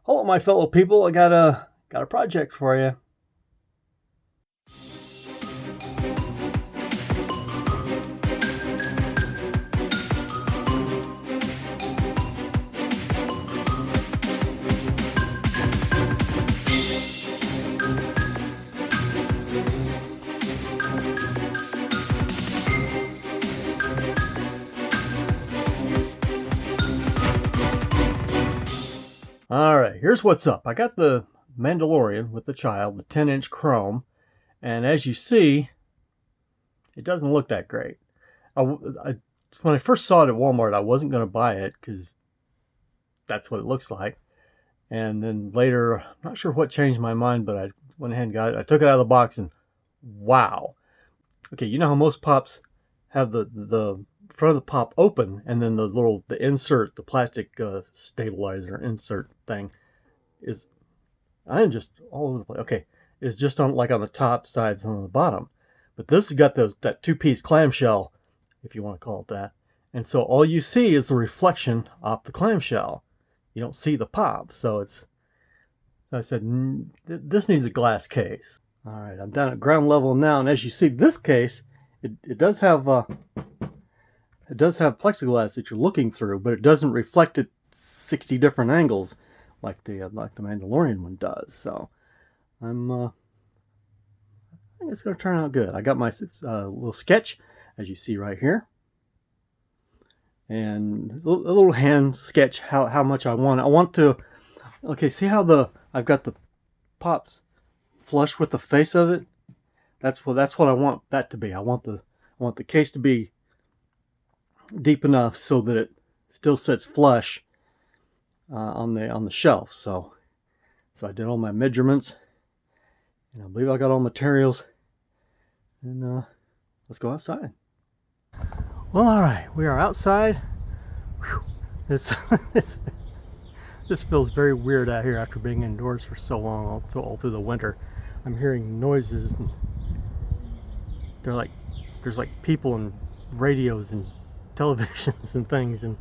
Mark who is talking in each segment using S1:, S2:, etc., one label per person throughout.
S1: Hello, my fellow people. I got a project for you. All right, here's what's up. I got the Mandalorian with the child, the 10-inch chrome, and as you see, it doesn't look that great. When I first saw it at Walmart, I wasn't going to buy it because that's what it looks like. And then later, I'm not sure what changed my mind, but I went ahead and got it. I took it out of the box, and wow. Okay, you know how most pops have the front of the pop open, and then the insert, the plastic stabilizer insert thing is, I'm just all over the place. Okay, it's just on like on the top, sides, and on the bottom. But this has got that two-piece clamshell, if you want to call it that. And so all you see is the reflection off the clamshell. You don't see the pop. So I said, this needs a glass case. All right, I'm down at ground level now, and as you see, this case, it does have plexiglass that you're looking through, but it doesn't reflect it 60 different angles like the Mandalorian one does. So I think it's going to turn out good. I got my little sketch, as you see right here, and a little hand sketch how much I want. I want to. Okay, see how I've got the pops flush with the face of it. That's what I want that to be. I want the case to be deep enough so that it still sits flush on the shelf. So I did all my measurements, and I believe I got all materials. And let's go outside. Well, all right, we are outside. Whew. This feels very weird out here after being indoors for so long, all through the winter. I'm hearing noises, and there's like people and radios and televisions and things, and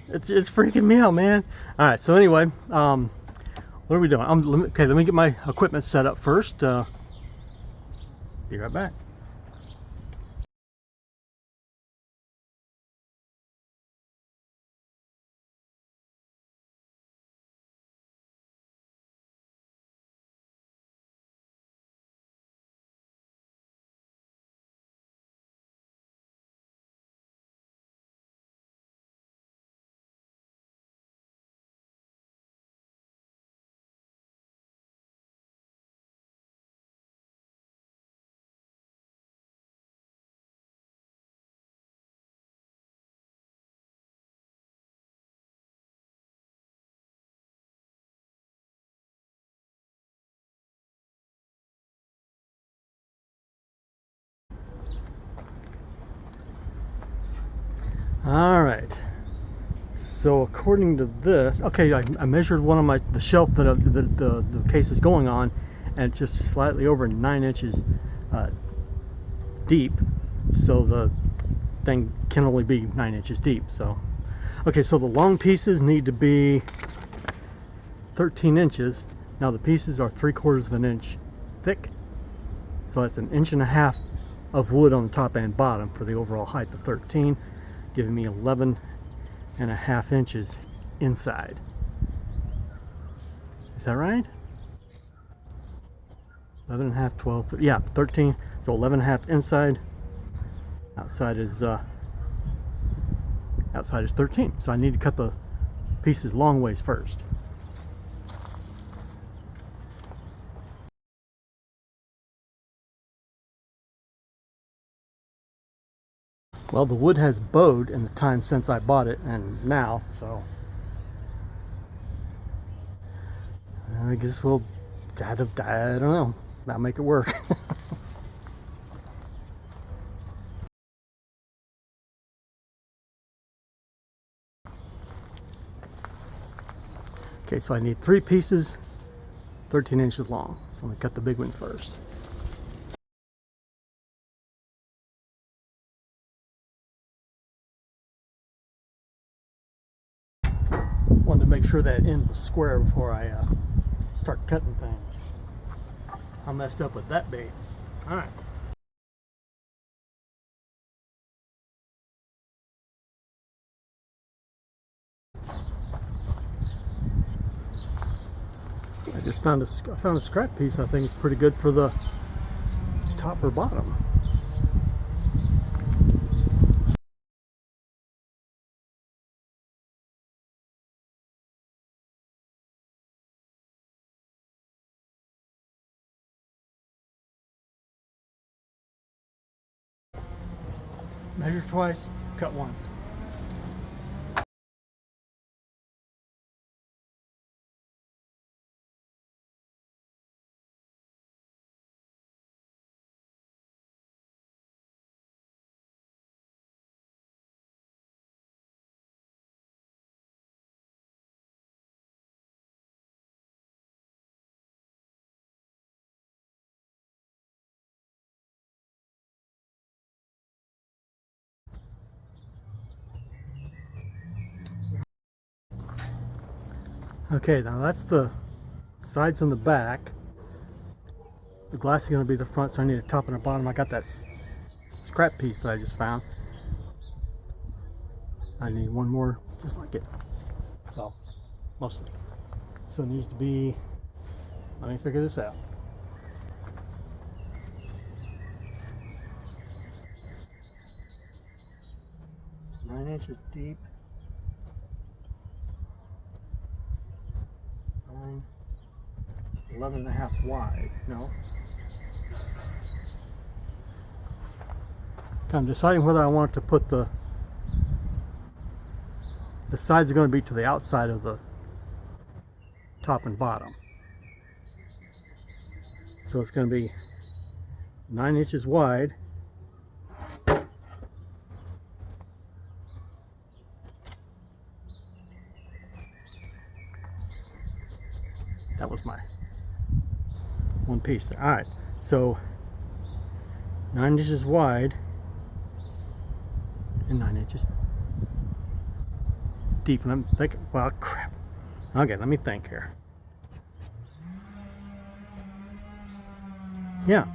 S1: it's freaking me out, man. All right, so anyway, what are we doing? Okay, let me get my equipment set up first. Be right back. All right. So according to this, okay, I measured one of the shelf that the case is going on, and it's just slightly over 9 inches deep. So the thing can only be 9 inches deep. So, okay, so the long pieces need to be 13 inches. Now the pieces are 3/4 of an inch thick, so that's 1.5 inches of wood on the top and bottom for the overall height of 13, giving me 11.5 inches inside. Is that right? 11.5, 12, yeah, 13. So 11.5 inside. Outside is 13. So I need to cut the pieces long ways first. Well, the wood has bowed in the time since I bought it and now, so I guess we'll, I don't know, I'll make it work. Okay, so I need 3 pieces, 13 inches long. So I'm gonna cut the big one first. Wanted to make sure that end was square before I start cutting things. I messed up with that bait. All right. I just found a scrap piece. I think it's pretty good for the top or bottom. Measure twice, cut once. Okay, now that's the sides on the back. The glass is going to be the front, so I need a top and a bottom. I got that scrap piece that I just found. I need one more just like it. Well, mostly. So it needs to be, let me figure this out. Nine inches deep. 11.5 wide. No. I'm deciding whether I want to put the sides are going to be to the outside of the top and bottom. So it's going to be 9 inches wide. That was my one piece there. All right, so 9 inches wide and 9 inches deep. And I'm thinking, well, crap. Okay, let me think here. Yeah.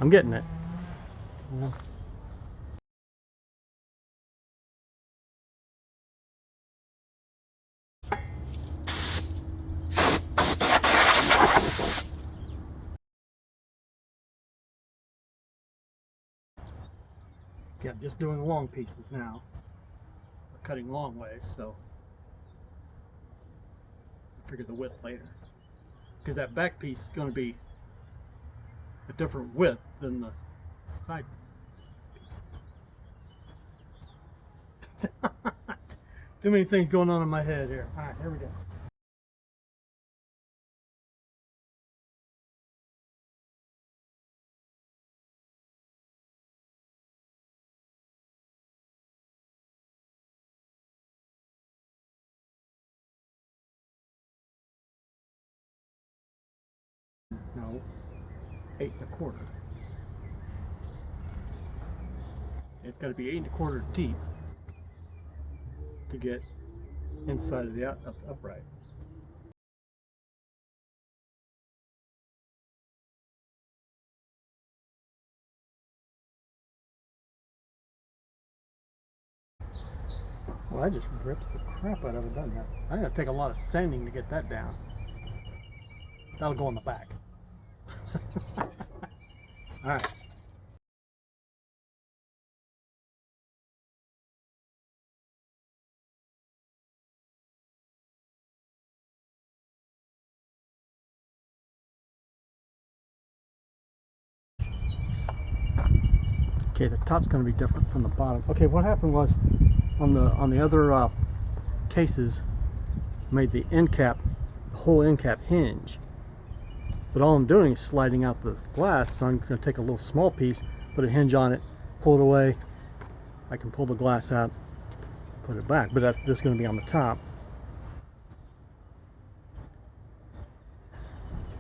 S1: I'm getting it. Yeah. Okay, I'm just doing long pieces now. We're cutting long ways, so I'll figure the width later. Because that back piece is going to be a different width than the side pieces. Too many things going on in my head here. All right, here we go. No, 8 1/4. It's got to be 8 1/4 deep to get inside of the upright. Well, that just rips the crap out of it, doesn't it? I'm going to take a lot of sanding to get that down. That'll go on the back. All right. Okay, the top's going to be different from the bottom. Okay, what happened was on the other cases, made the end cap, the whole end cap hinge. But all I'm doing is sliding out the glass, so I'm going to take a little small piece, put a hinge on it, pull it away. I can pull the glass out, put it back, but this is going to be on the top.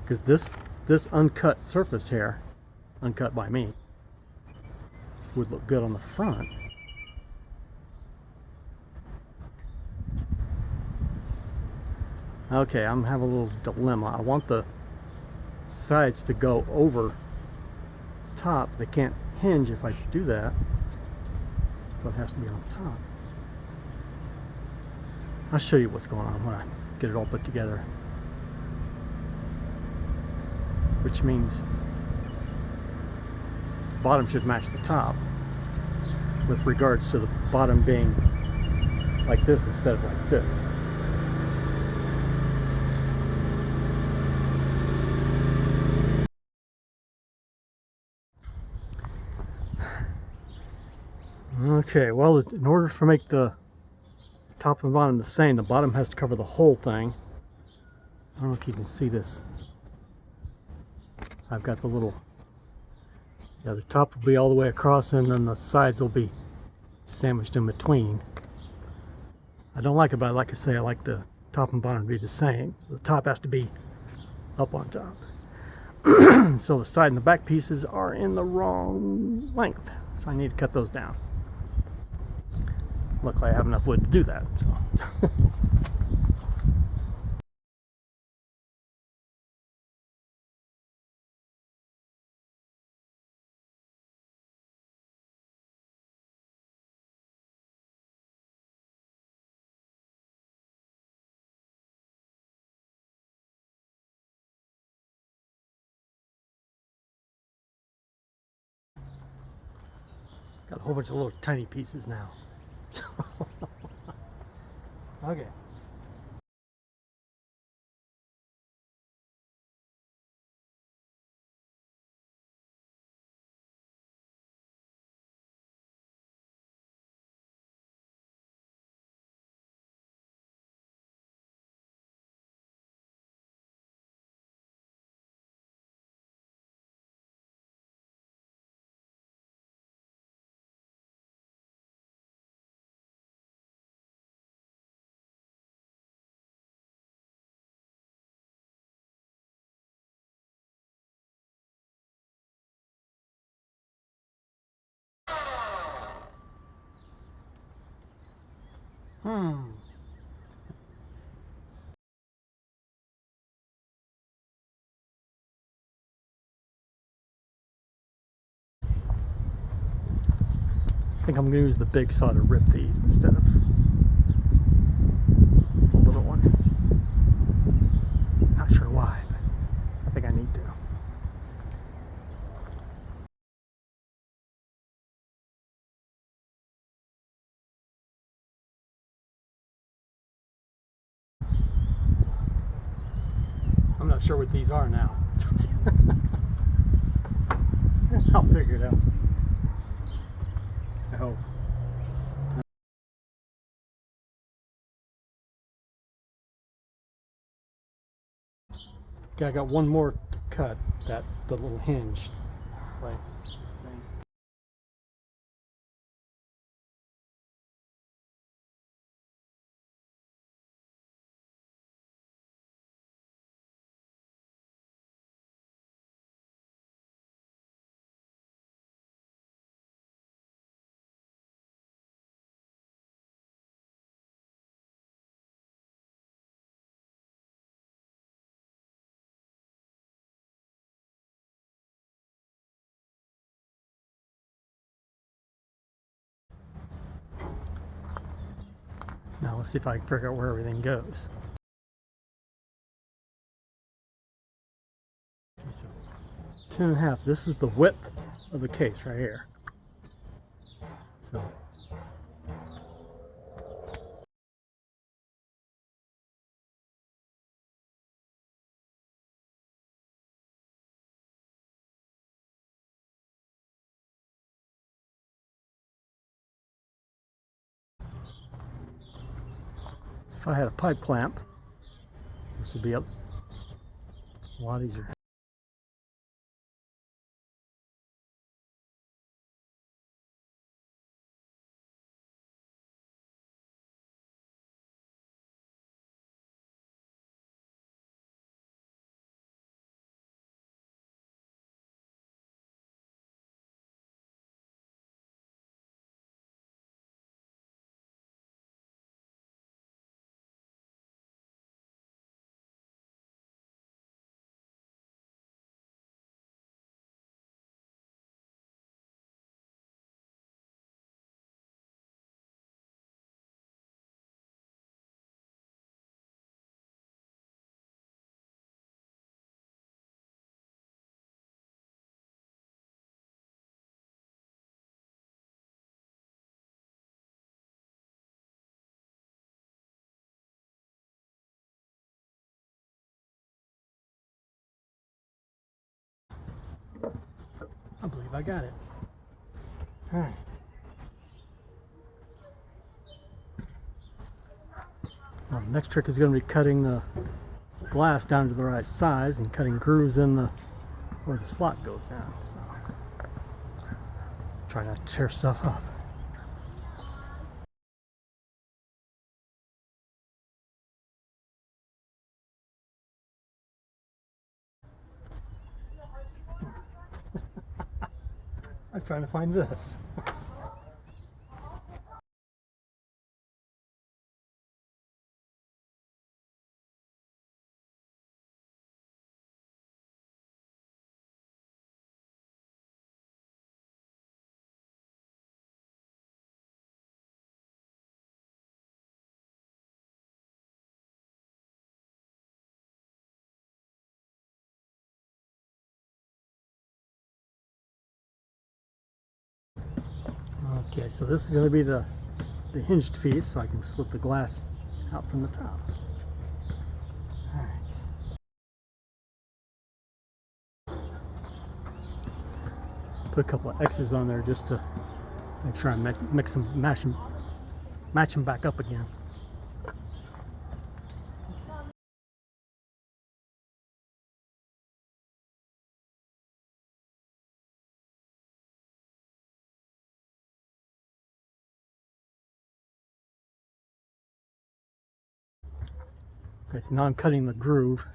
S1: Because this uncut surface here, uncut by me, would look good on the front. Okay, I'm having a little dilemma. I want the sides to go over top. They can't hinge if I do that, so it has to be on top. I'll show you what's going on when I get it all put together. Which means the bottom should match the top with regards to the bottom being like this instead of like this. Okay, well, in order to make the top and bottom the same, the bottom has to cover the whole thing. I don't know if you can see this. I've got the little, yeah, the top will be all the way across and then the sides will be sandwiched in between. I don't like it, but like I say, I like the top and bottom to be the same. So the top has to be up on top. So the side and the back pieces are in the wrong length. So I need to cut those down. Luckily I have enough wood to do that. So. Got a whole bunch of little tiny pieces now. Okay. I think I'm going to use the big saw to rip these instead of the little one. Not sure why, but I think I need to. I'm not sure what these are now. I'll figure it out. I hope. Okay, I got one more to cut, the little hinge place. Now let's see if I can figure out where everything goes. Okay, so 10.5. This is the width of the case right here. So if I had a pipe clamp, this would be a lot easier. I believe I got it. All right. Now, the next trick is going to be cutting the glass down to the right size and cutting grooves in the where the slot goes in. So try not to tear stuff up. I was trying to find this. Okay, so this is going to be the hinged piece, so I can slip the glass out from the top. All right. Put a couple of X's on there just to make sure I mix them, match them back up again. Okay, so now I'm cutting the groove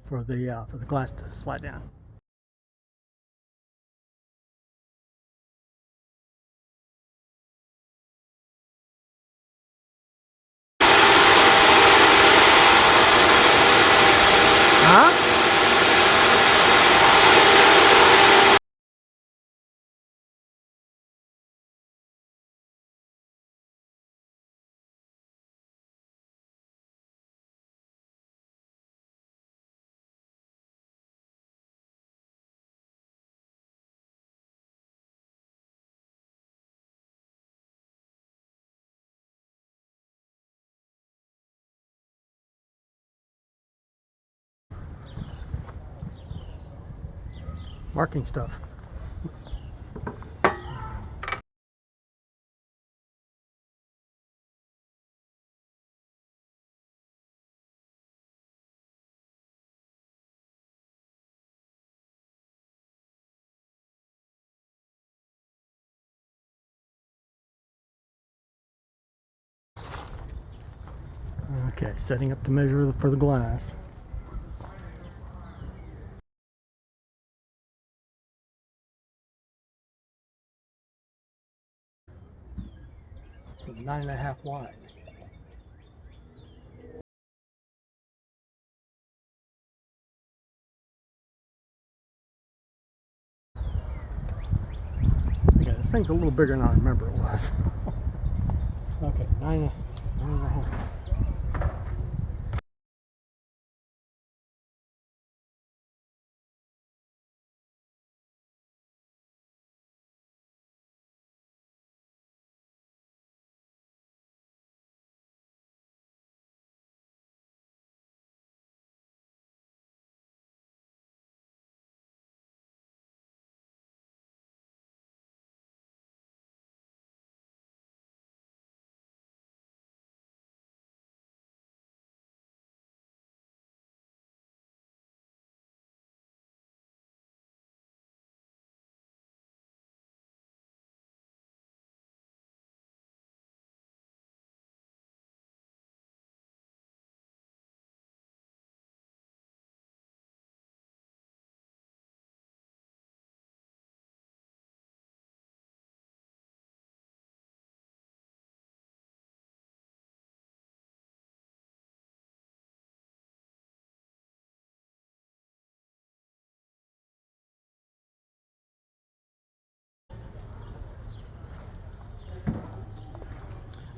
S1: for the glass to slide down. Huh? Marking stuff. Okay, setting up to measure for the glass. So it's 9.5 wide. Okay, this thing's a little bigger than I remember it was. Okay, 9.5.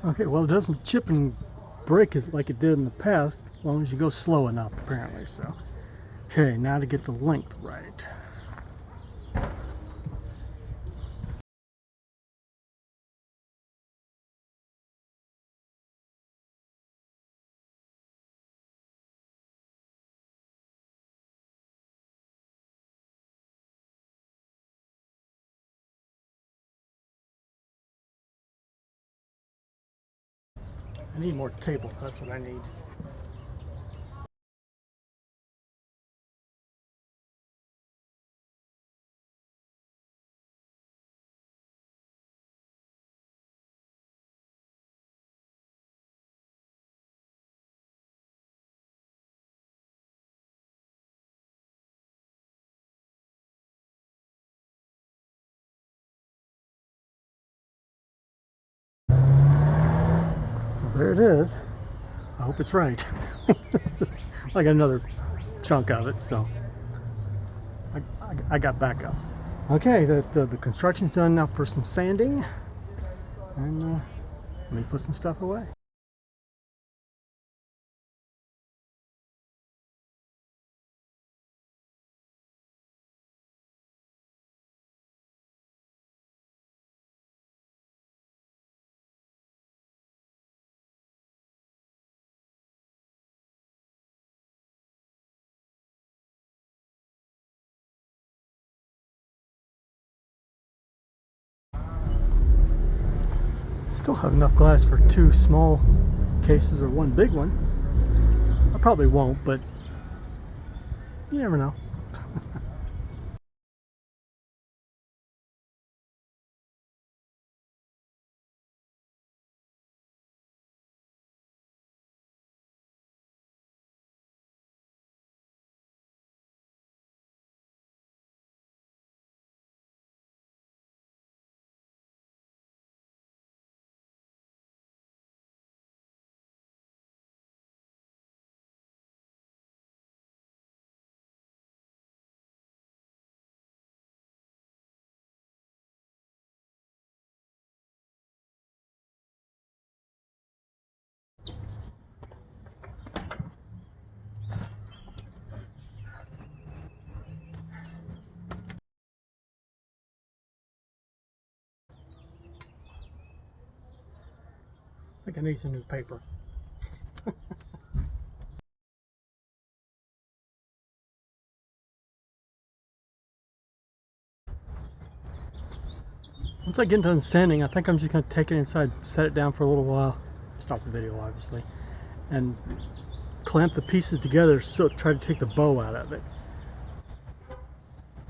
S1: Okay, well, it doesn't chip and break like it did in the past, as long as you go slow enough, apparently. So, okay, now to get the length right. I need more tables, that's what I need. Well, there it is. I hope it's right. I got another chunk of it, so I got backup. Okay, the construction's done now for some sanding, and let me put some stuff away. Still have enough glass for 2 small cases or 1 big one. I probably won't, but you never know. I think I need some new paper. Once I get done sanding, I think I'm just going to take it inside, set it down for a little while, stop the video obviously, and clamp the pieces together, so try to take the bow out of it.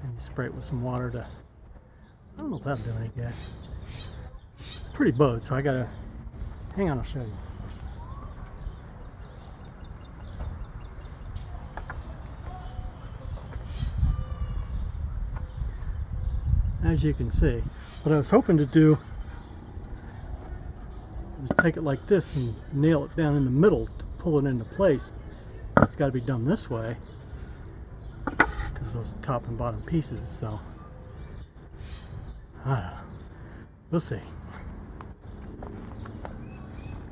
S1: And you spray it with some water to, I don't know if that'll do any good. It's pretty bowed, so I gotta, hang on, I'll show you. As you can see, what I was hoping to do is take it like this and nail it down in the middle to pull it into place. It's got to be done this way because those top and bottom pieces, so I don't know. We'll see.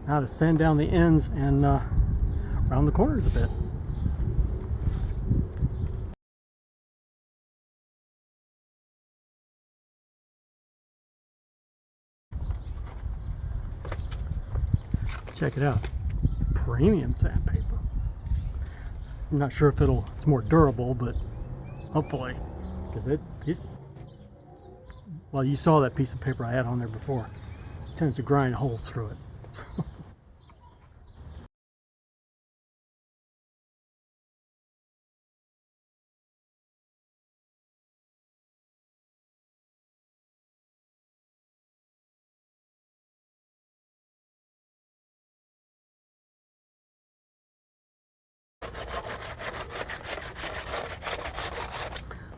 S1: Now to sand down the ends and round the corners a bit. Check it out, premium sandpaper. I'm not sure if it's more durable, but hopefully, because well, you saw that piece of paper I had on there before. It tends to grind holes through it.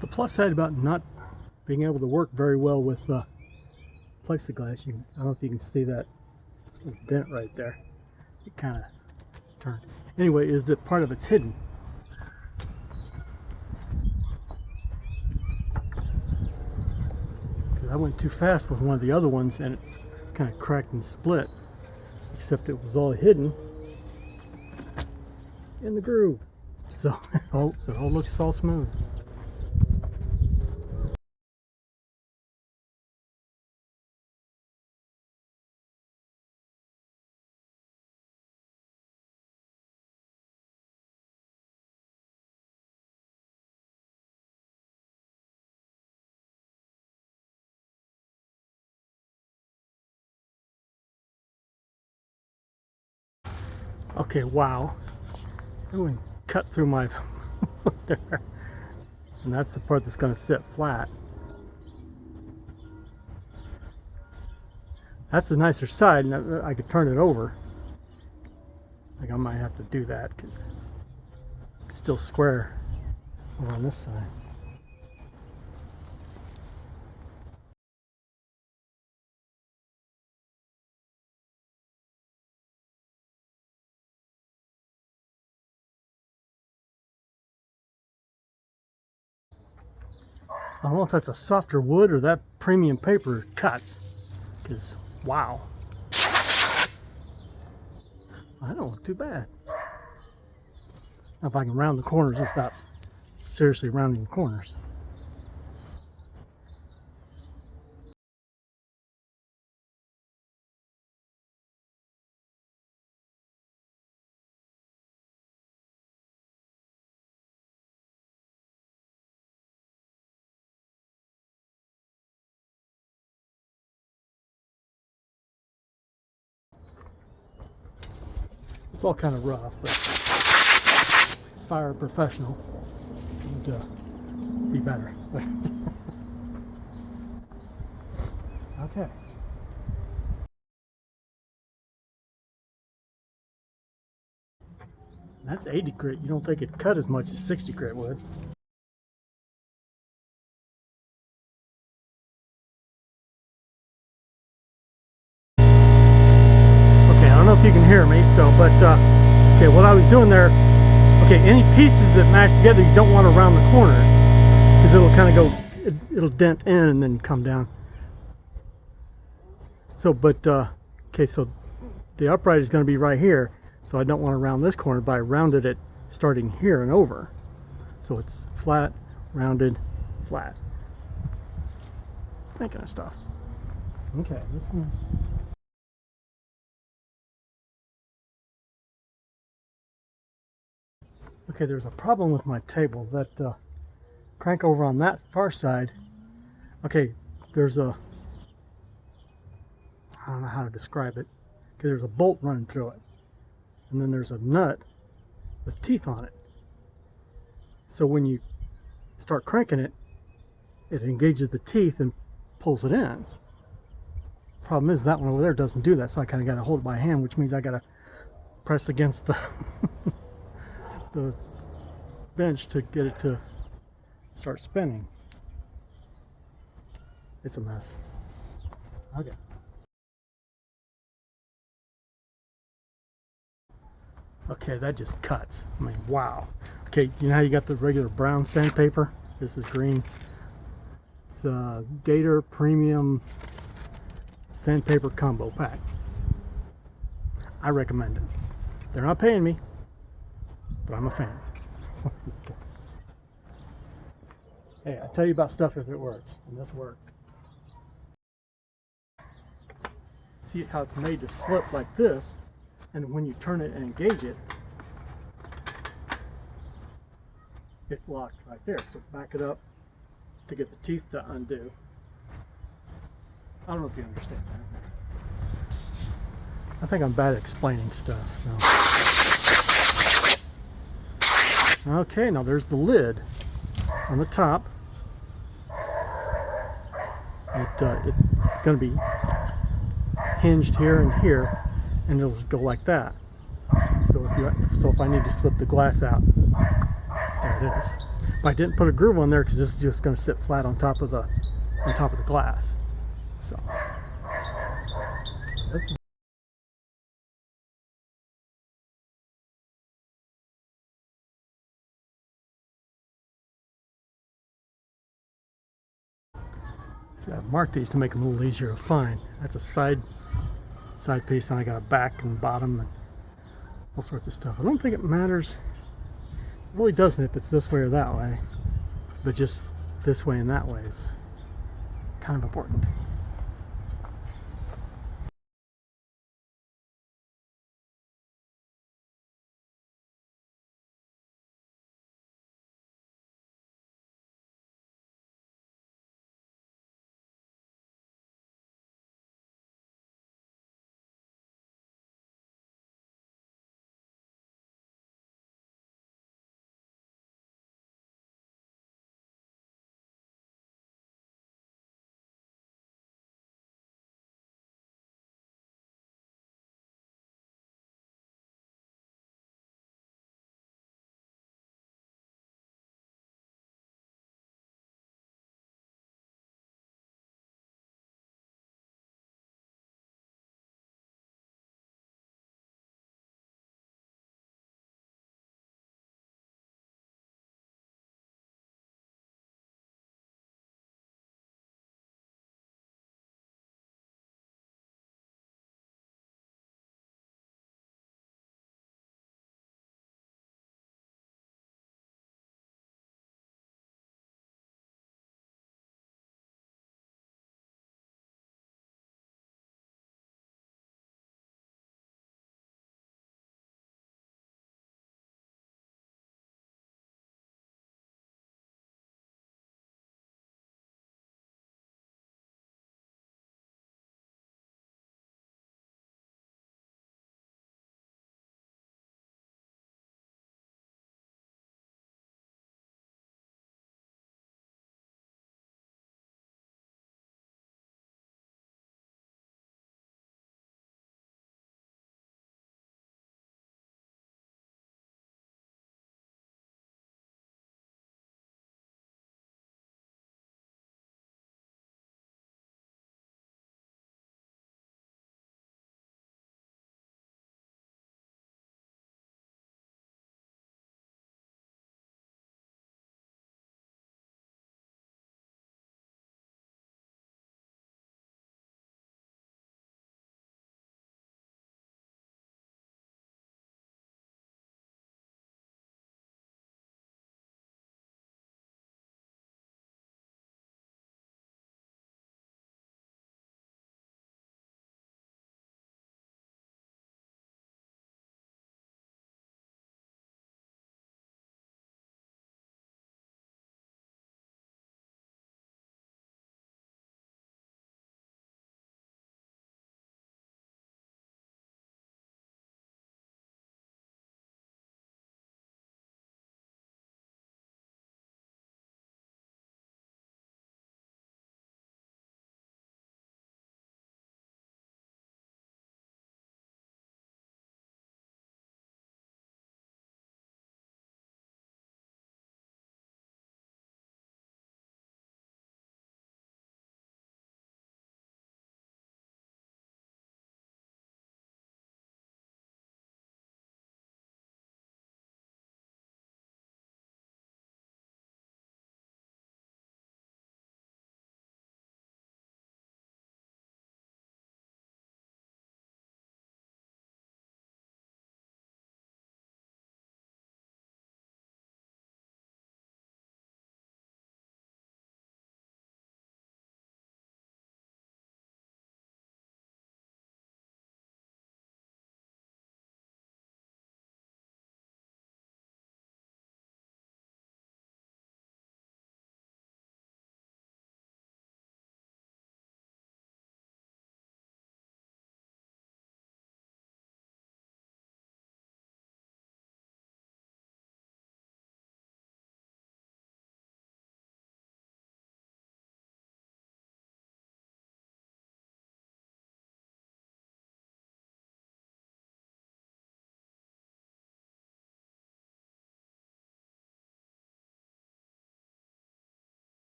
S1: The plus side about not being able to work very well with plexiglass, I don't know if you can see that dent right there. It kind of turned. Anyway, is that part of it's hidden. Because I went too fast with one of the other ones and it kind of cracked and split. Except it was all hidden in the groove. So it all looks all smooth. Okay, wow. It went cut through my there. And that's the part that's going to sit flat. That's the nicer side, and I could turn it over. Like I might have to do that because it's still square over on this side. I don't know if that's a softer wood or that premium paper cuts, because wow, I don't look too bad. Now if I can round the corners without seriously rounding the corners. It's all kind of rough, but if I were a professional, it would be better. Okay. That's 80 grit. You don't think it cut as much as 60 grit would. Okay, I don't know if you can hear me, okay, what I was doing there, okay, any pieces that match together, you don't want to round the corners, because it'll kind of go, it'll dent in and then come down. So, okay, so the upright is going to be right here, so I don't want to round this corner, but I rounded it starting here and over. So it's flat, rounded, flat. That kind of stuff. Okay, this one. Okay, there's a problem with my table. That crank over on that far side. Okay, there's a, I don't know how to describe it. Okay, there's a bolt running through it. And then there's a nut with teeth on it. So when you start cranking it, it engages the teeth and pulls it in. Problem is that one over there doesn't do that, so I kind of got to hold it by hand, which means I got to press against the the bench to get it to start spinning. It's a mess. Okay. Okay, that just cuts. I mean, wow. Okay, you know how you got the regular brown sandpaper? This is green. It's a Gator Premium Sandpaper Combo Pack. I recommend it. They're not paying me, but I'm a fan. Hey, I tell you about stuff if it works, and this works. See how it's made to slip like this, and when you turn it and engage it, it's locked right there. So back it up to get the teeth to undo. I don't know if you understand that. I think I'm bad at explaining stuff. So, okay, now there's the lid on the top. It's going to be hinged here and here, and it'll go like that. So if I need to slip the glass out, there it is. But I didn't put a groove on there because this is just going to sit flat on top of the glass. So see, I've marked these to make them a little easier to find. That's a side piece, and I got a back and bottom and all sorts of stuff. I don't think it matters. It really doesn't if it's this way or that way, but just this way and that way is kind of important.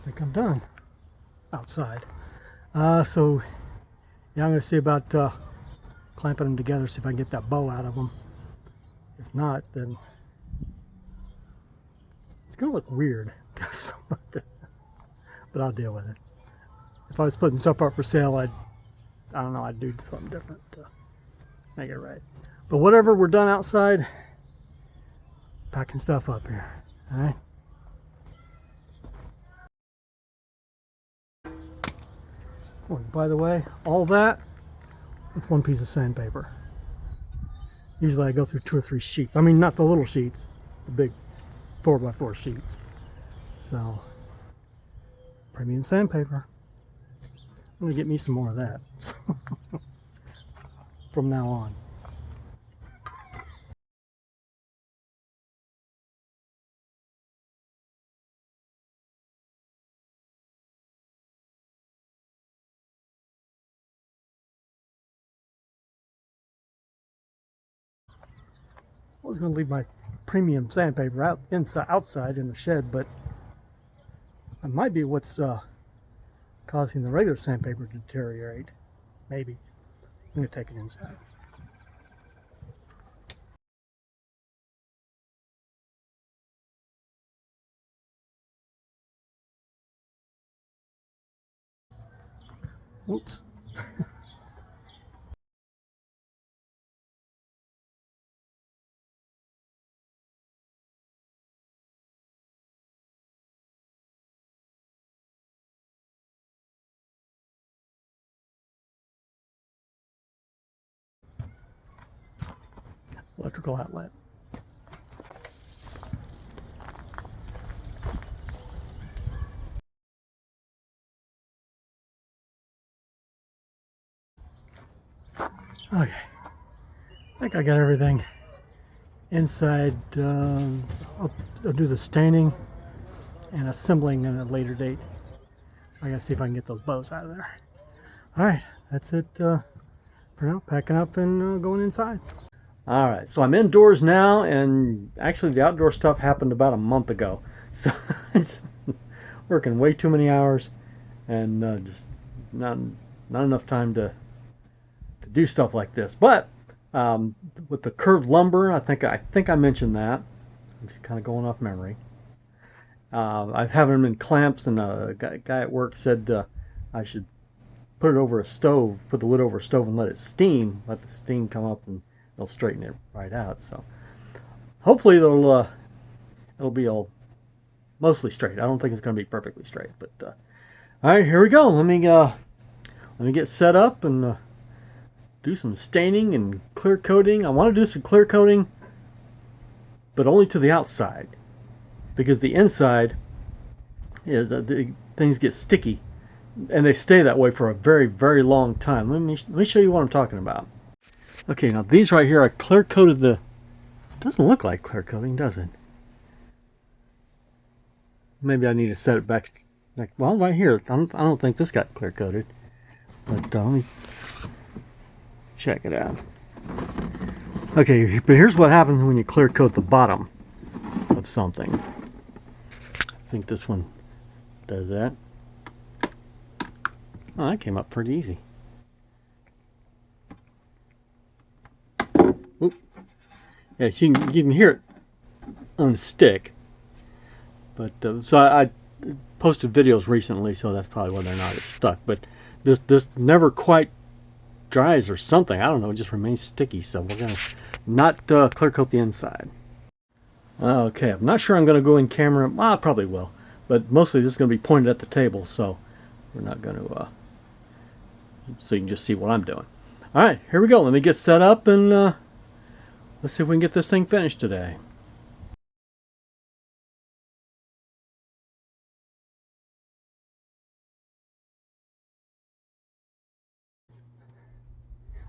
S1: think I'm done outside. So yeah, I'm going to see about clamping them together, see if I can get that bow out of them. If not, then it's going to look weird. But I'll deal with it. If I was putting stuff up for sale, I don't know, I'd do something different to make it right. But whatever, we're done outside. Packing stuff up here. All right. Oh, by the way, all that with one piece of sandpaper. Usually I go through 2 or 3 sheets. I mean, not the little sheets, the big 4x4 sheets. So, premium sandpaper. I'm gonna get me some more of that from now on. I was going to leave my premium sandpaper outside in the shed, but it might be what's causing the regular sandpaper to deteriorate. Maybe. I'm going to take it inside. Whoops. Electrical outlet. Okay. I think I got everything inside. I'll do the staining and assembling at a later date. I gotta see if I can get those bows out of there. Alright, that's it for now. Packing up and going inside. Alright, so I'm indoors now, and actually the outdoor stuff happened about a month ago. So it's working way too many hours and just not enough time to do stuff like this. But with the curved lumber, I think I mentioned that. I'm just kind of going off memory. I've had them in clamps, and a guy at work said I should put it over a stove, put the wood over a stove and let it steam, let the steam come up, and it'll straighten it right out. So hopefully it'll be all mostly straight. I don't think it's going to be perfectly straight, but all right, here we go. Let me get set up and do some staining and clear coating. I want to do some clear coating, but only to the outside, because the inside is things get sticky, and they stay that way for a very, very long time. Let me show you what I'm talking about. Okay, now these right here, I clear coated the. It doesn't look like clear coating, does it? Maybe I need to set it back. Well, right here, I don't think this got clear coated, but let me check it out. Okay, but here's what happens when you clear coat the bottom of something. I think this one does that. Oh, that came up pretty easy. Oop. Yeah, so you can hear it on the stick. But so I posted videos recently, so that's probably whether or not it's stuck. But this never quite dries or something. I don't know. It just remains sticky. So we're gonna not clear coat the inside. Okay, I'm not sure I'm gonna go in camera. Well, I probably will, but mostly this is gonna be pointed at the table, so we're not gonna. So you can just see what I'm doing. All right, here we go. Let me get set up and let's see if we can get this thing finished today.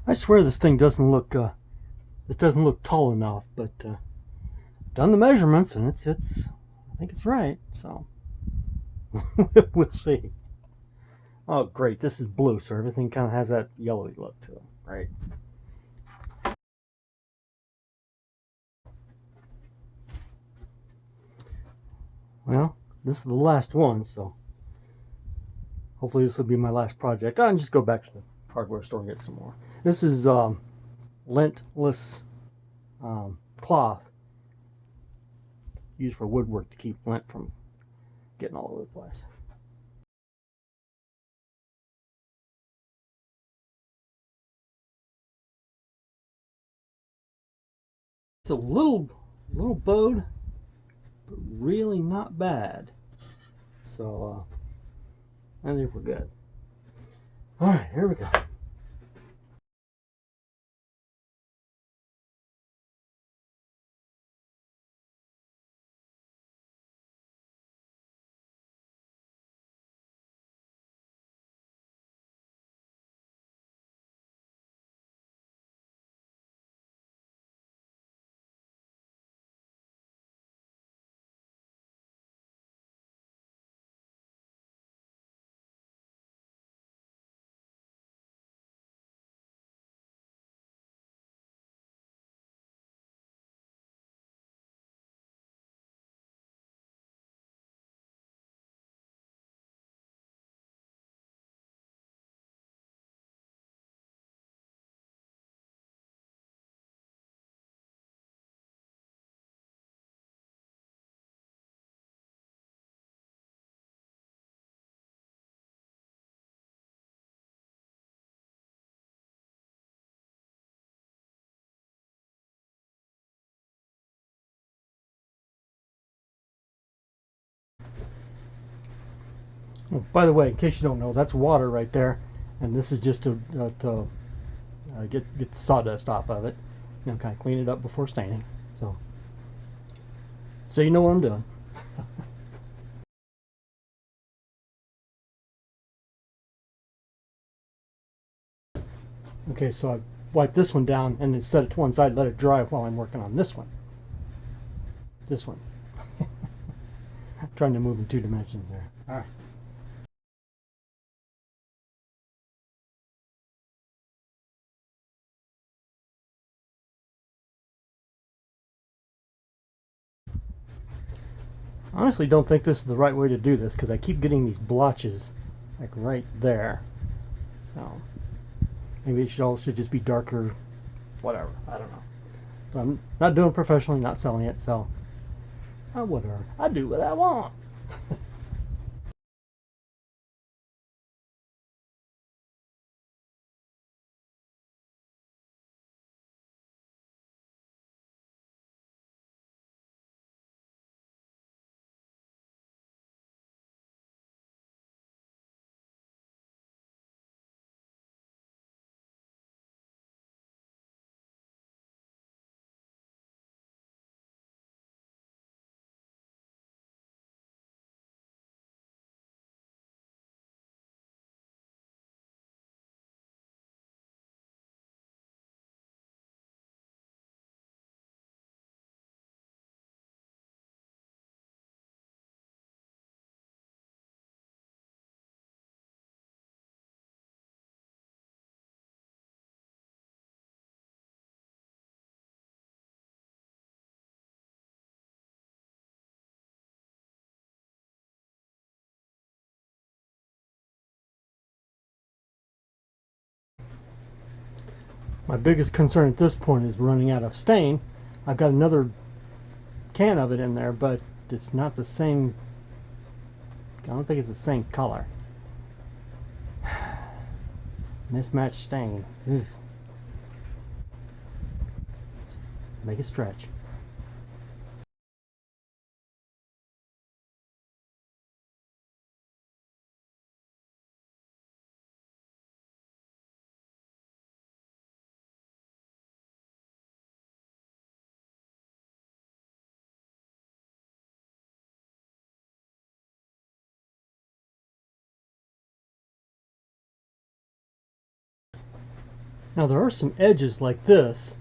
S1: I swear this thing doesn't look tall enough, but done the measurements and it's I think it's right, so we'll see. Oh great, this is blue, so everything kind of has that yellowy look to it, right? Well, this is the last one, so Hopefully this will be my last project. I'll just go back to the hardware store and get some more. This is lintless cloth used for woodwork to keep lint from getting all over the place. It's a little bowed, but really not bad. So I think we're good. All right, here we go. Oh, by the way, in case you don't know, that's water right there, and this is just to get the sawdust off of it. You know, kind of clean it up before staining. So you know what I'm doing. Okay, so I wipe this one down and then set it to one side, let it dry while I'm working on this one. This one. Trying to move in 2 dimensions there. All right. I honestly don't think this is the right way to do this because I keep getting these blotches like right there. So maybe it should just be darker, whatever. I don't know. But I'm not doing it professionally, not selling it, so whatever. I do what I want. My biggest concern at this point is running out of stain. I've got another can of it in there, but it's not the same. I don't think it's the same color. Mismatched stain. Ugh. Make it stretch. Now there are some edges like this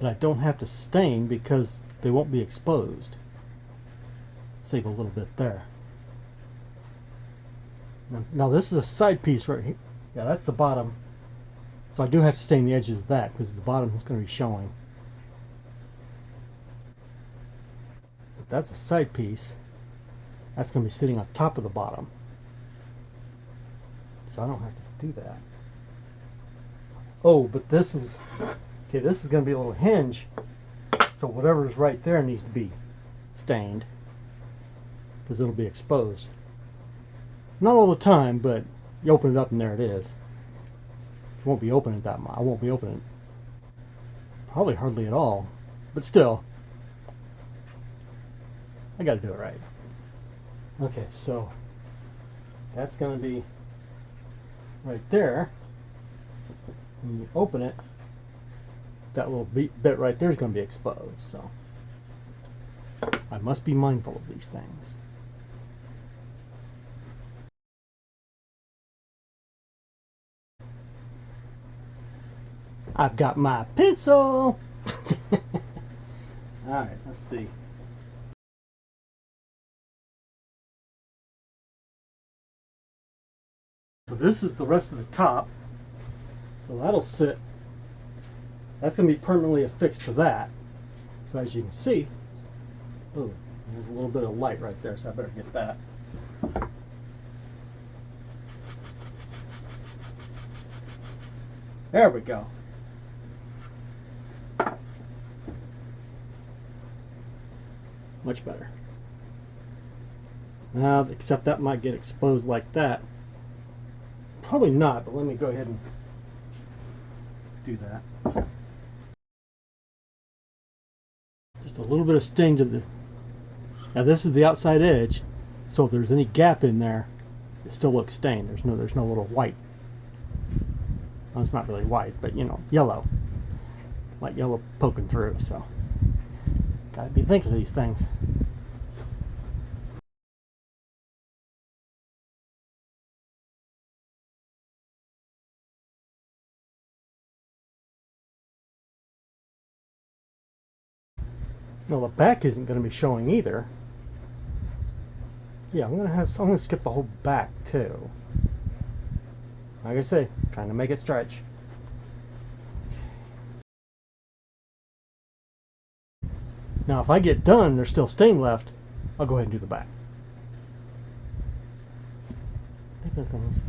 S1: that I don't have to stain because they won't be exposed. Save a little bit there. Now this is a side piece right here. Yeah, that's the bottom. So I do have to stain the edges of that because the bottom is going to be showing. But that's a side piece. That's going to be sitting on top of the bottom. so I don't have to do that. Oh, but this is, okay, this is going to be a little hinge, so whatever's right there needs to be stained, because it'll be exposed. Not all the time, but you open it up and there it is. You won't be opening it that much. I won't be opening it probably hardly at all, but still, I got to do it right. Okay, so that's going to be right there. When you open it, that little bit right there is going to be exposed. So I must be mindful of these things. I've got my pencil. All right, let's see. So this is the rest of the top. So that'll sit. That's going to be permanently affixed to that. So as you can see, oh, there's a little bit of light right there, so I better get that. There we go. Much better. Now, except that might get exposed like that. Probably not, but let me go ahead and do that. Just a little bit of sting to the... Now this is the outside edge, so if there's any gap in there, it still looks stained. There's no little white. Well, it's not really white, but you know, yellow. Like yellow poking through, so gotta be thinking of these things. Well, the back isn't going to be showing either. Yeah, I'm going to skip the whole back too. Like I say, trying to make it stretch. Now, if I get done and there's still stain left, I'll go ahead and do the back. Different things.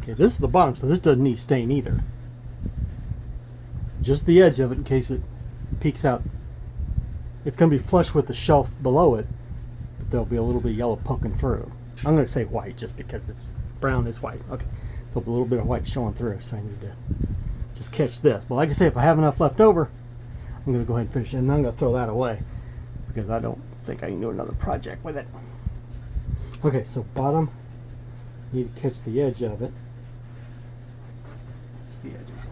S1: Okay, this is the bottom, so this doesn't need stain either. Just the edge of it in case it peeks out. It's going to be flush with the shelf below it, but there'll be a little bit of yellow poking through. I'm going to say white just because it's brown is white. Okay, so a little bit of white showing through, so I need to just catch this. But like I say, if I have enough left over, I'm going to go ahead and finish it, and I'm going to throw that away because I don't think I can do another project with it. Okay, so bottom, need to catch the edge of it. Just the edges.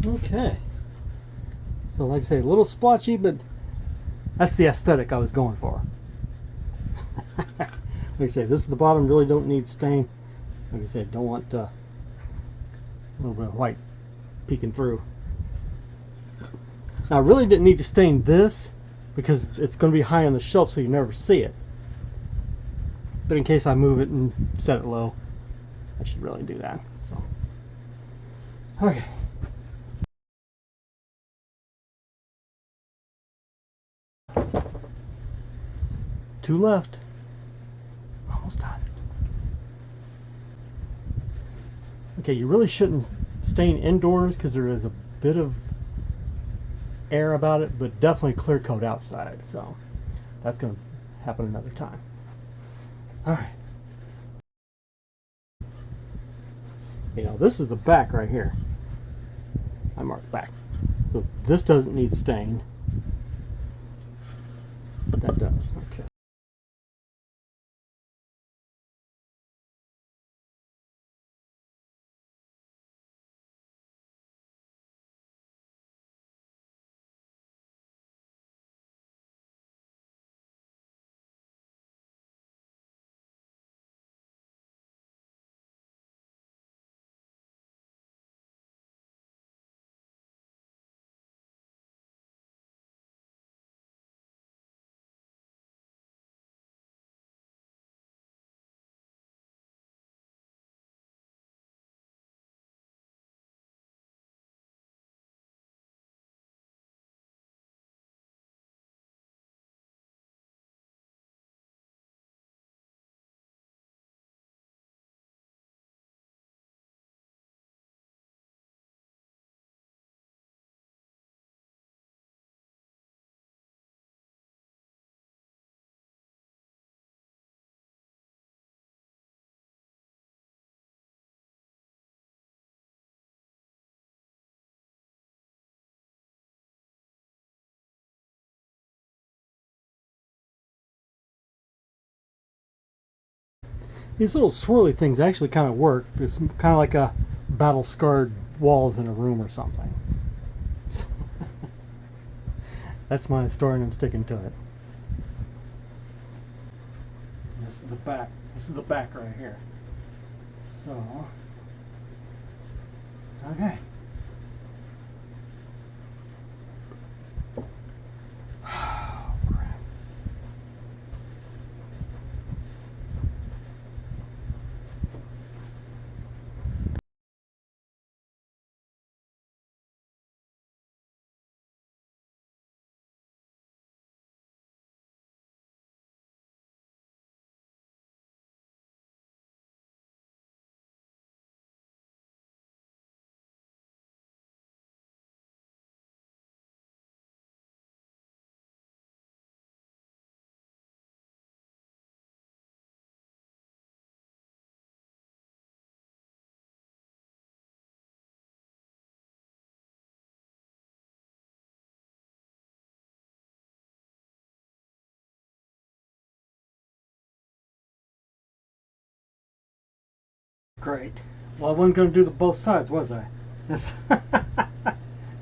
S1: Okay, so like I say, a little splotchy, but that's the aesthetic I was going for. Like I say, this is the bottom, really don't need stain. Like I said, don't want a little bit of white peeking through. Now, I really didn't need to stain this because it's going to be high on the shelf so you never see it. But in case I move it and set it low, I should really do that. So, okay. Two left. Almost done. Okay, you really shouldn't stain indoors because there is a bit of air about it, but definitely clear coat outside. So that's going to happen another time. All right. You know, this is the back right here. I marked back. So this doesn't need stain, but that does. Okay. These little swirly things actually kind of work. It's kind of like a battle-scarred walls in a room or something. That's my story and I'm sticking to it. This is the back. This is the back right here. So, okay. Oh, crap. Great. Well, I wasn't going to do the both sides, was I? This.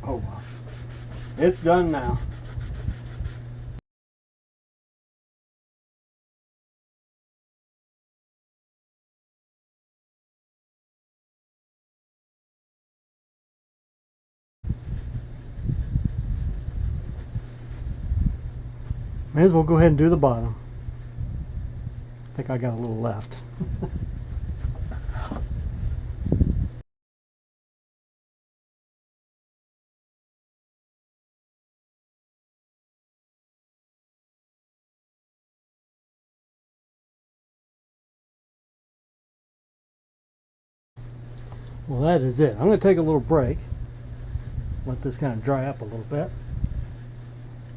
S1: Oh well. It's done now. May as well go ahead and do the bottom. I think I got a little left. Well, that is it. I'm going to take a little break. Let this kind of dry up a little bit.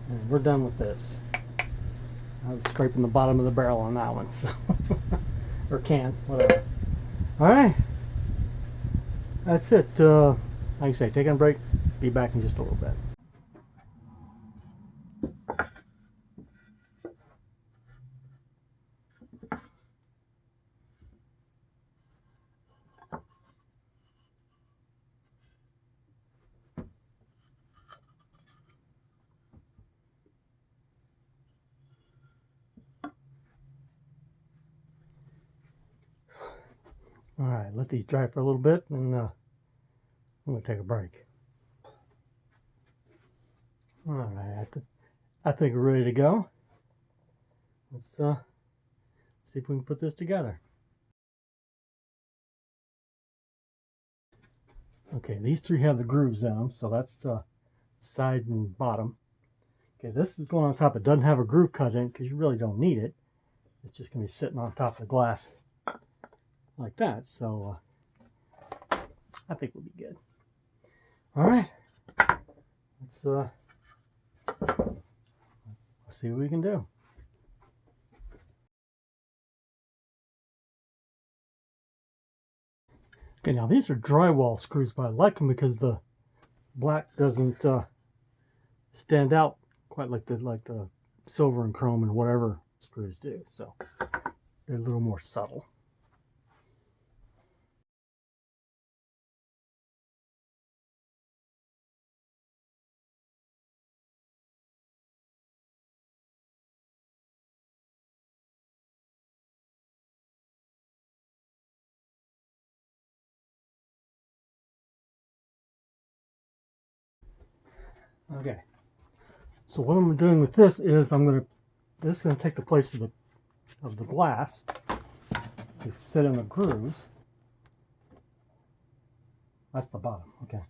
S1: And we're done with this. I was scraping the bottom of the barrel on that one. So or can, whatever. Alright. That's it. Like I say, taking a break. Be back in just a little bit. Alright, let these dry for a little bit and I'm going to take a break. I think we're ready to go. Let's see if we can put this together. Okay, these three have the grooves in them, so that's side and bottom. Okay, this is going on top. It doesn't have a groove cut in because you really don't need it. It's just going to be sitting on top of the glass like that. So I think we'll be good. All right, let's see what we can do. Okay, now these are drywall screws, but I like them because the black doesn't stand out quite like the silver and chrome and whatever screws do. So they're a little more subtle. Okay, so what I'm doing with this is this is going to take the place of the glass to sit in the grooves. That's the bottom. Okay,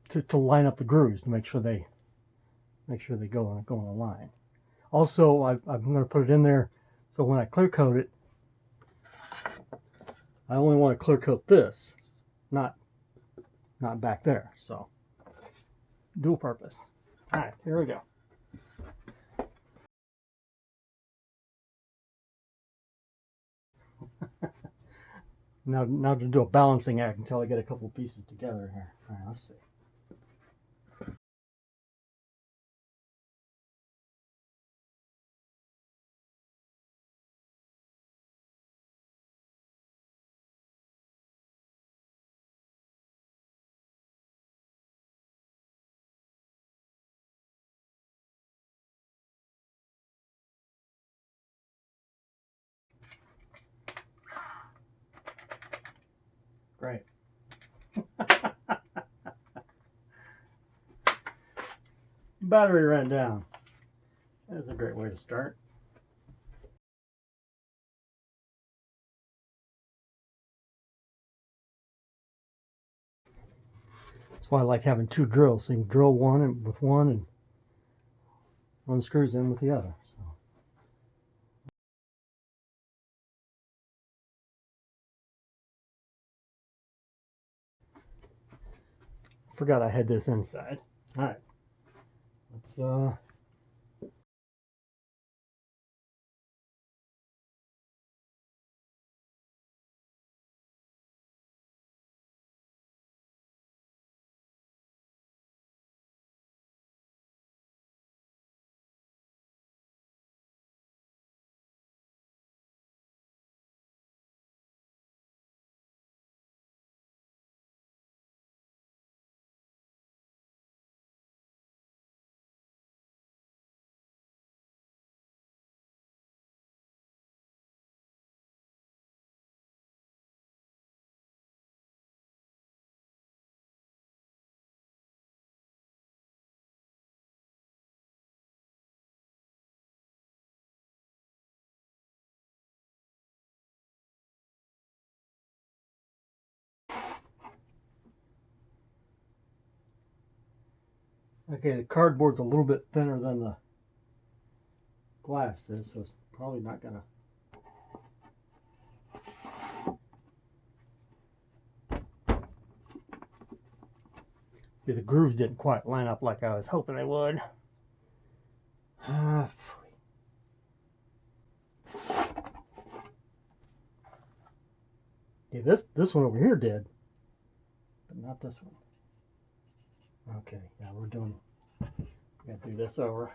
S1: to line up the grooves to make sure they go in a line. Also, I'm going to put it in there so when I clear coat it, I only want to clear coat this, not back there. So dual purpose. All right, here we go. Now to do a balancing act until I get a couple pieces together here. All right, let's see. Great. Battery ran down. That's a great way to start. That's why I like having two drills. So you can drill one with one and one screws in with the other. So. Forgot I had this inside. All right. Let's okay, the cardboard's a little bit thinner than the glass is, so it's probably not gonna. Yeah, the grooves didn't quite line up like I was hoping they would. Yeah, this one over here did, but not this one. Okay, yeah, we gotta do this over.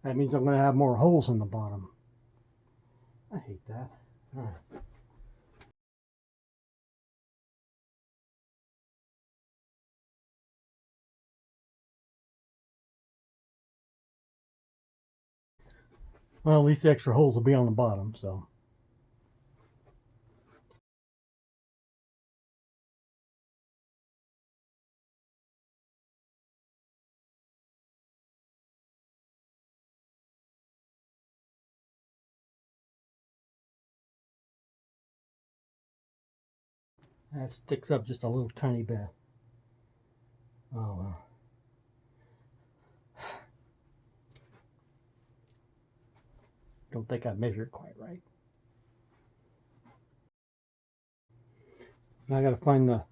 S1: That means I'm gonna have more holes in the bottom. I hate that. All right. Well, at least the extra holes will be on the bottom, so. That sticks up just a little tiny bit. Oh well. Don't think I measured quite right. Now I got to find the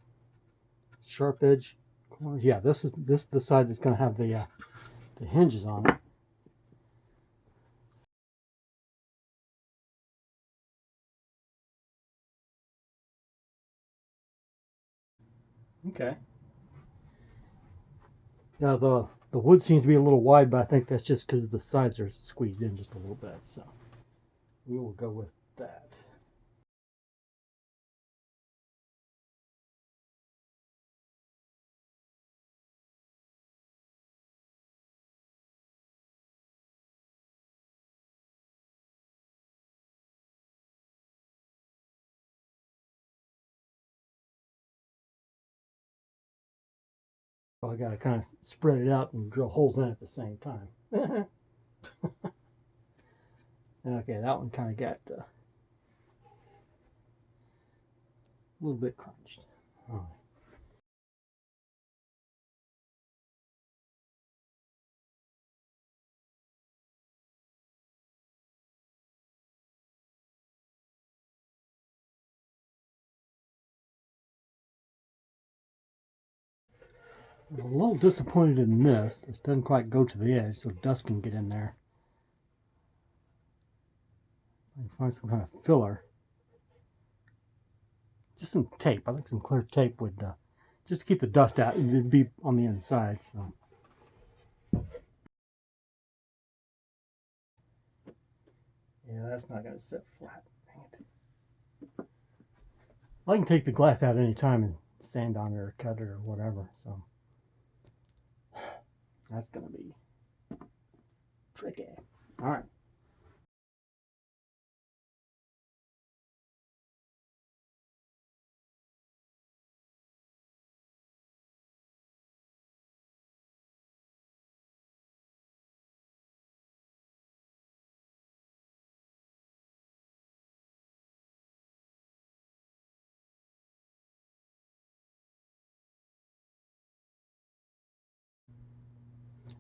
S1: sharp edge corners. Yeah, this is the side that's going to have the hinges on it. Okay. Now the wood seems to be a little wide, but I think that's just because the sides are squeezed in just a little bit. So we will go with that. So I got to kind of spread it out and drill holes in at the same time. Okay, that one kind of got a little bit crunched. All right. I'm a little disappointed in this. This doesn't quite go to the edge, so dust can get in there. I can find some kind of filler. Just some tape. I think some clear tape would, just to keep the dust out. It'd be on the inside. So. Yeah, that's not going to sit flat. Dang it. I can take the glass out any time and sand on it or cut it or whatever. So that's going to be tricky. All right.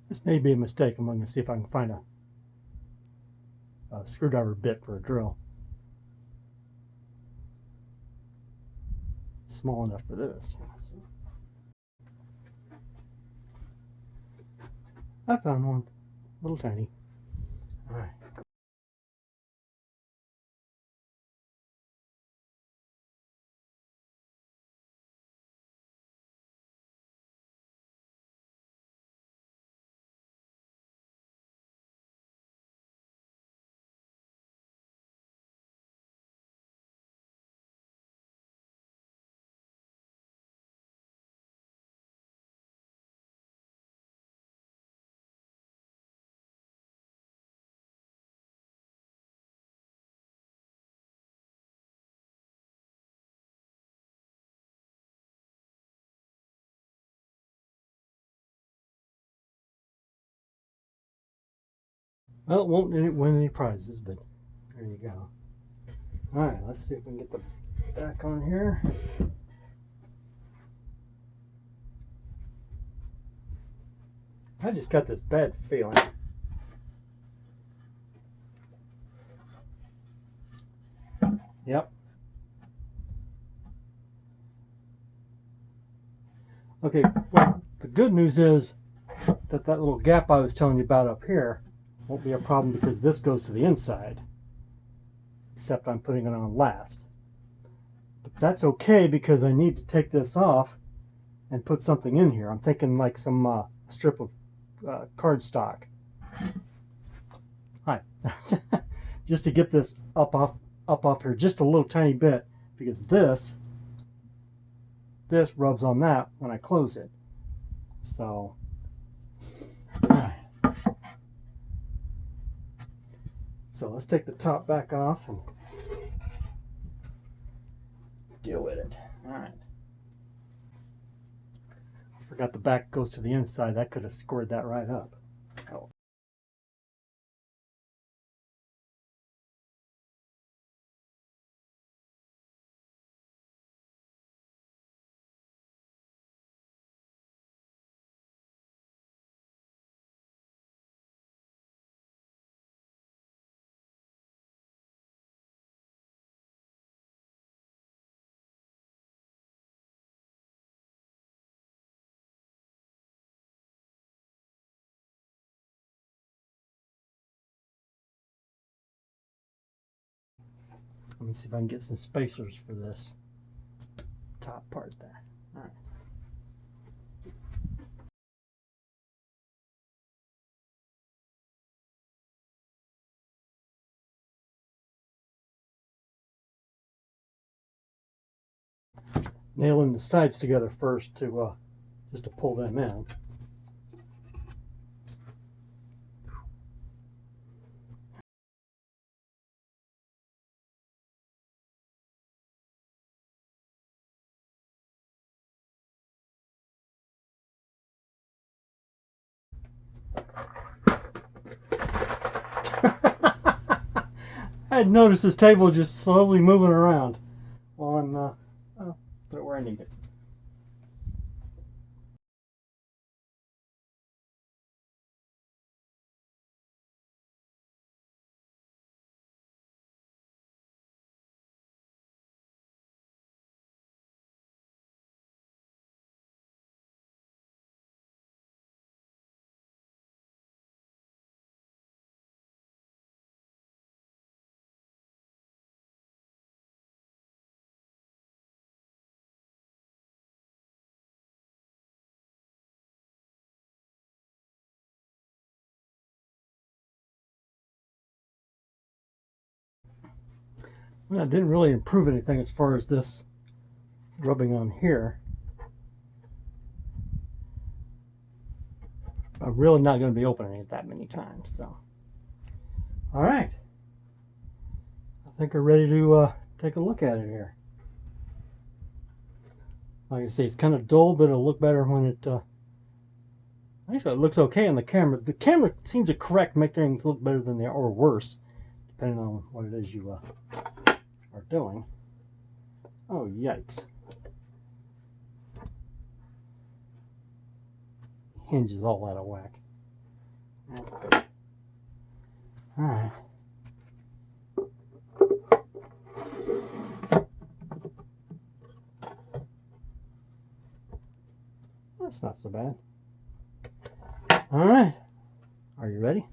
S1: This may be a mistake. I'm going to see if I can find a screwdriver bit for a drill. Small enough for this. So. I found one. A little tiny. All right. Well, it won't win any prizes, but there you go. All right, let's see if we can get the back on here. I just got this bad feeling. Yep. Okay, well, the good news is that little gap I was telling you about up here won't be a problem because this goes to the inside, except I'm putting it on last. But that's okay because I need to take this off and put something in here. I'm thinking like some strip of cardstock. Hi. Just to get this up off here just a little tiny bit, because this rubs on that when I close it. So let's take the top back off and deal with it. All right. Forgot the back goes to the inside. That could have scored that right up. Oh. Let me see if I can get some spacers for this top part there. All right. Nailing the sides together first to just to pull them in. I had noticed this table just slowly moving around while I'm put it where I need it. Well, I didn't really improve anything as far as this rubbing on here. I'm really not going to be opening it that many times. So, all right. I think we're ready to take a look at it here. Like I say, it's kind of dull, but it'll look better when it... actually, it looks okay on the camera. The camera seems to make things look better than they are, or worse, depending on what it is you are doing. Oh, yikes. Hinge is all out of whack. Alright. That's not so bad. Alright. Are you ready?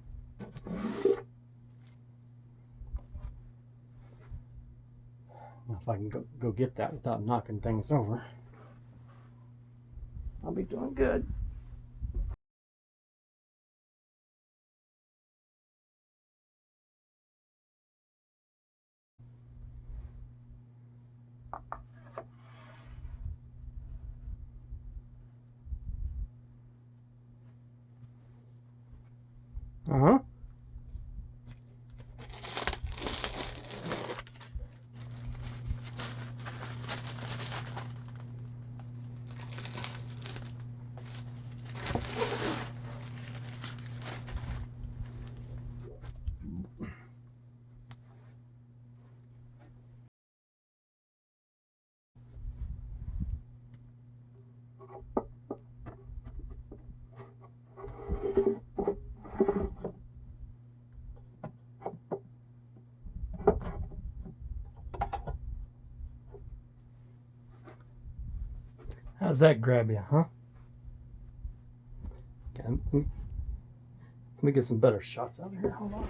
S1: Now if I can go get that without knocking things over, I'll be doing good. Uh-huh. How's that grab you, huh? Okay, let me get some better shots out of here. Hold on.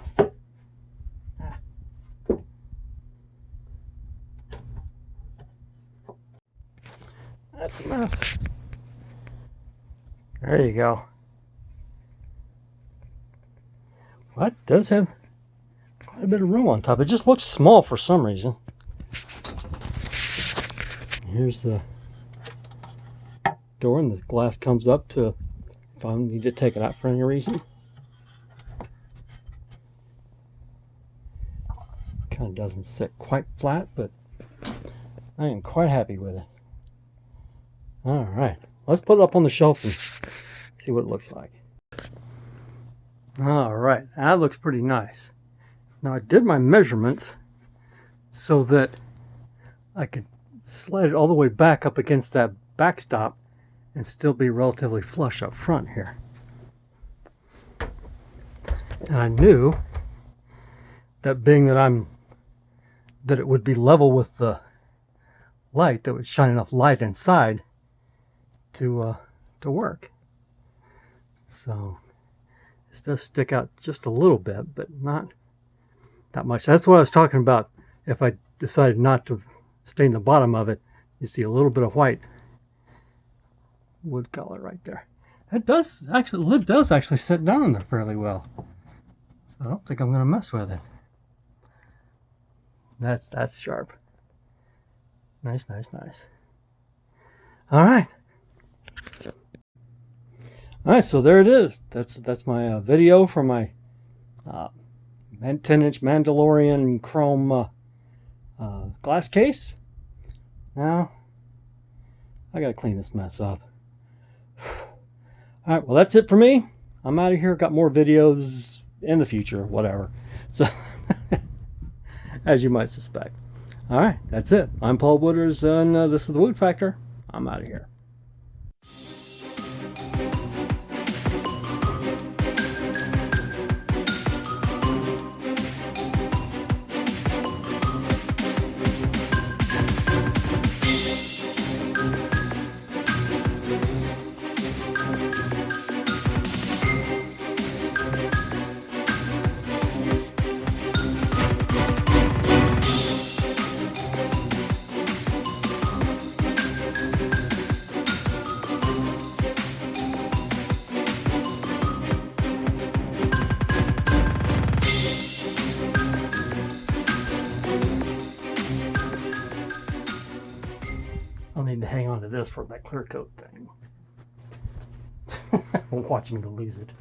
S1: That's a mess. There you go. Well, it does have quite a bit of room on top. It just looks small for some reason. Here's the door, and the glass comes up to if I need to take it out for any reason. Kind of doesn't sit quite flat, but I am quite happy with it. All right, let's put it up on the shelf and see what it looks like. All right, that looks pretty nice. Now I did my measurements so that I could slide it all the way back up against that backstop and still be relatively flush up front here. And I knew that being that it would be level with the light, that would shine enough light inside to work. So this does stick out just a little bit, but not that much. That's what I was talking about. If I decided not to stain the bottom of it. You see a little bit of white wood color right there. It does actually, the lid does actually sit down there fairly well. So I don't think I'm going to mess with it. That's sharp. Nice, nice, nice. All right. All right, so there it is. That's my video for my 10-inch Mandalorian chrome glass case. Now, I gotta clean this mess up. All right, well, that's it for me. I'm out of here. Got more videos in the future, whatever. So, as you might suspect. All right, that's it. I'm Paul Wooters, and this is the Woot Factor. I'm out of here. I'll need to hang on to this for that clear coat thing. Watch me to lose it.